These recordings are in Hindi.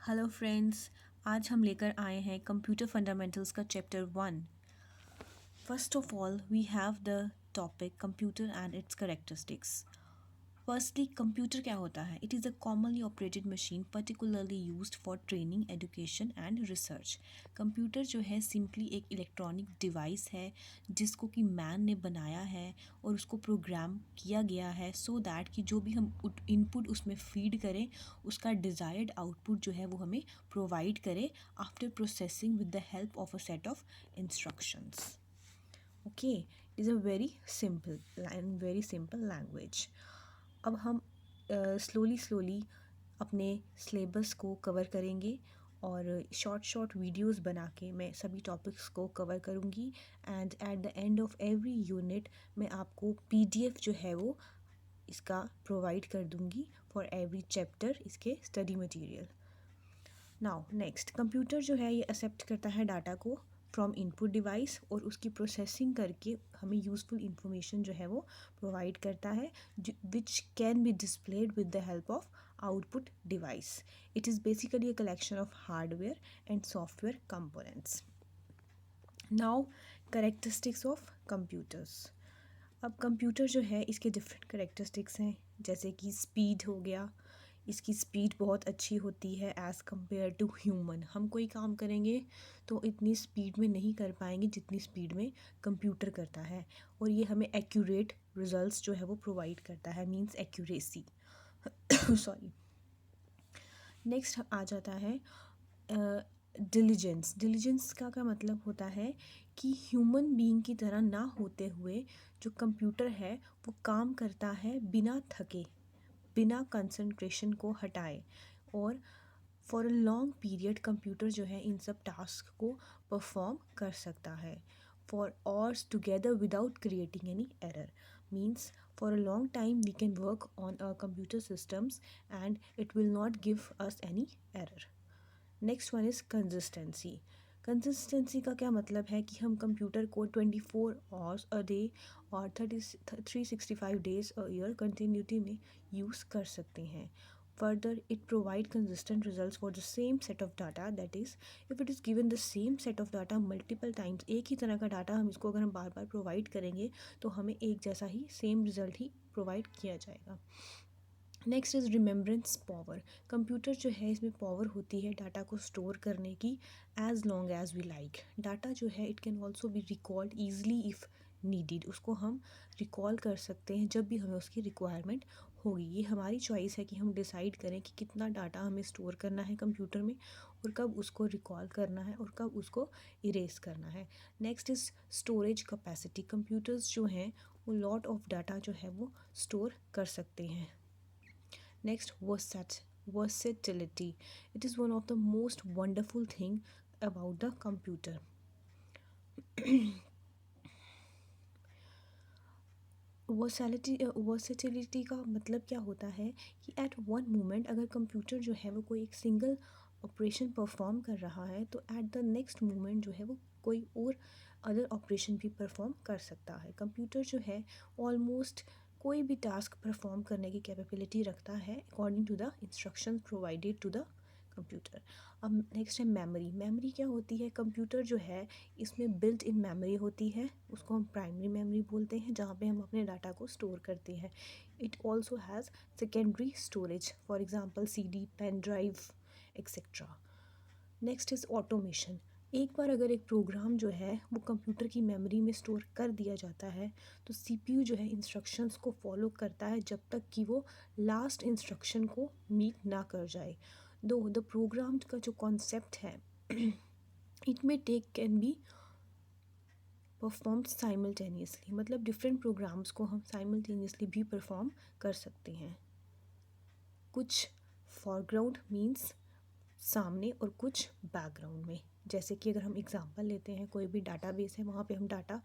Hello friends. आज हम लेकर आए हैं कंप्यूटर फंडामेंटल्स का chapter 1। First of all we have the topic computer and its characteristics. Firstly, computer क्या होता है? It is a commonly operated machine particularly used for training, education and research. Computer जो है सिंपली एक इलेक्ट्रॉनिक डिवाइस है जिसको कि मैन ने बनाया है और उसको प्रोग्राम किया गया है सो दैट कि जो भी हम इनपुट उसमें फीड करें उसका डिज़ायर्ड आउटपुट जो है वो हमें प्रोवाइड करे after processing with the help of a set of instructions. Okay, it is a very simple language. अब हम स्लोली अपने सिलेबस को कवर करेंगे और शॉर्ट वीडियोस बना के मैं सभी टॉपिक्स को कवर करूँगी and at the end of every unit मैं आपको पीडीएफ जो है वो इसका प्रोवाइड कर दूँगी फॉर एवरी चैप्टर, इसके study material. Now next, computer जो है ये एक्सेप्ट करता है डाटा को फ्रॉम इनपुट डिवाइस और उसकी प्रोसेसिंग करके हमें यूज़फुल इंफॉर्मेशन जो है वो प्रोवाइड करता है which can be displayed with the help of output device. It is basically a collection of hardware and software components. Now, characteristics of computers. अब कंप्यूटर जो है इसके डिफरेंट करेक्टरिस्टिक्स हैं, जैसे कि स्पीड हो गया। इसकी स्पीड बहुत अच्छी होती है एज़ कम्पेयर टू ह्यूमन। हम कोई काम करेंगे तो इतनी स्पीड में नहीं कर पाएंगे जितनी स्पीड में कंप्यूटर करता है, और ये हमें एक्यूरेट रिजल्ट्स जो है वो प्रोवाइड करता है, मींस एक्यूरेसी। सॉरी। नेक्स्ट आ जाता है डिलीजेंस का क्या मतलब होता है कि ह्यूमन बीइंग की तरह ना होते हुए जो कंप्यूटर है वो काम करता है बिना थके, बिना कंसंट्रेशन को हटाए, और for a long period computer जो है इन सब टास्क को परफॉर्म कर सकता है for hours together without creating any error. Means for a long time we can work on a computer systems and it will not give us any error. Next one is consistency. Consistency का क्या मतलब है कि हम कंप्यूटर को 24 आवर्स अ डे और 365 डेज अ ईयर कंटिन्यूटी में यूज़ कर सकते हैं। Further, it provide consistent results for the same set of data, that is if it is given the same set of data multiple times, एक ही तरह का डाटा हम इसको अगर हम बार बार प्रोवाइड करेंगे तो हमें एक जैसा ही सेम रिजल्ट ही प्रोवाइड किया जाएगा। Next is remembrance power. Computer जो है इसमें पावर होती है डाटा को स्टोर करने की as long as we like. Data जो है it can also be recalled easily if needed. उसको हम रिकॉल कर सकते हैं जब भी हमें उसकी रिक्वायरमेंट होगी। ये हमारी चॉइस है कि हम डिसाइड करें कि कितना डाटा हमें स्टोर करना है कंप्यूटर में और कब उसको रिकॉल करना है और कब उसको इरेज करना है। Next is storage capacity. Computers जो हैं वो लॉट ऑफ डाटा जो है वो स्टोर कर सकते हैं। Next, versatility. It is one of the most wonderful thing about the computer. Versatility का मतलब क्या होता है कि एट वन मोमेंट अगर कंप्यूटर जो है वो कोई एक सिंगल ऑपरेशन परफॉर्म कर रहा है तो एट द नेक्स्ट मोमेंट जो है वो कोई और अदर ऑपरेशन भी परफॉर्म कर सकता है। कंप्यूटर जो है ऑलमोस्ट कोई भी टास्क परफॉर्म करने की कैपेबिलिटी रखता है according to the instructions provided to the computer. अब नेक्स्ट है मेमोरी। मेमोरी क्या होती है? कंप्यूटर जो है इसमें बिल्ट इन मेमोरी होती है, उसको हम प्राइमरी मेमोरी बोलते हैं, जहाँ पे हम अपने डाटा को स्टोर करते हैं। It also has secondary storage, for example CD, pen drive etcetera. Next is automation. एक बार अगर एक प्रोग्राम जो है वो कंप्यूटर की मेमोरी में स्टोर कर दिया जाता है तो सीपीयू जो है इंस्ट्रक्शंस को फॉलो करता है जब तक कि वो लास्ट इंस्ट्रक्शन को मीट ना कर जाए। दो द प्रोग्राम का जो कॉन्सेप्ट है इट में tech can be performed simultaneously, मतलब डिफरेंट प्रोग्राम्स को हम साइमल्टेनियसली भी परफॉर्म कर सकते हैं। कुछ फॉरग्राउंड मीन्स सामने और कुछ बैकग्राउंड में। जैसे कि अगर हम एग्जांपल लेते हैं, कोई भी डाटाबेस है, वहाँ पे हम डाटा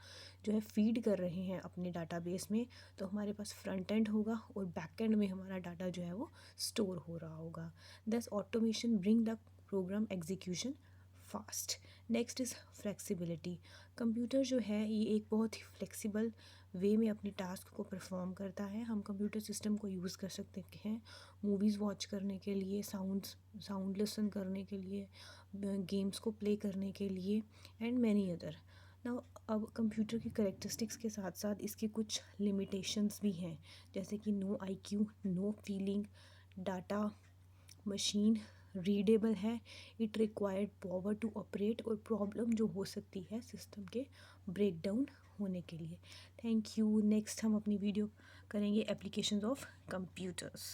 जो है फीड कर रहे हैं अपने डाटाबेस में, तो हमारे पास फ्रंट एंड होगा और बैक एंड में हमारा डाटा जो है वो स्टोर हो रहा होगा। दस automation bring the program execution fast. Next is flexibility. Computer जो है ये एक बहुत ही फ्लेक्सिबल वे में अपनी टास्क को परफॉर्म करता है। हम कंप्यूटर सिस्टम को यूज़ कर सकते हैं मूवीज़ वॉच करने के लिए, साउंड लिसन करने के लिए, गेम्स को प्ले करने के लिए एंड मैनी अदर। नाउ अब कंप्यूटर की करेक्टरिस्टिक्स के साथ साथ इसके कुछ लिमिटेशंस भी हैं, जैसे कि no IQ, no feeling, data machine readable है, it required power to operate, और प्रॉब्लम जो हो सकती है सिस्टम के ब्रेकडाउन होने के लिए। Thank you. नेक्स्ट हम अपनी वीडियो करेंगे एप्लीकेशंस ऑफ कंप्यूटर्स।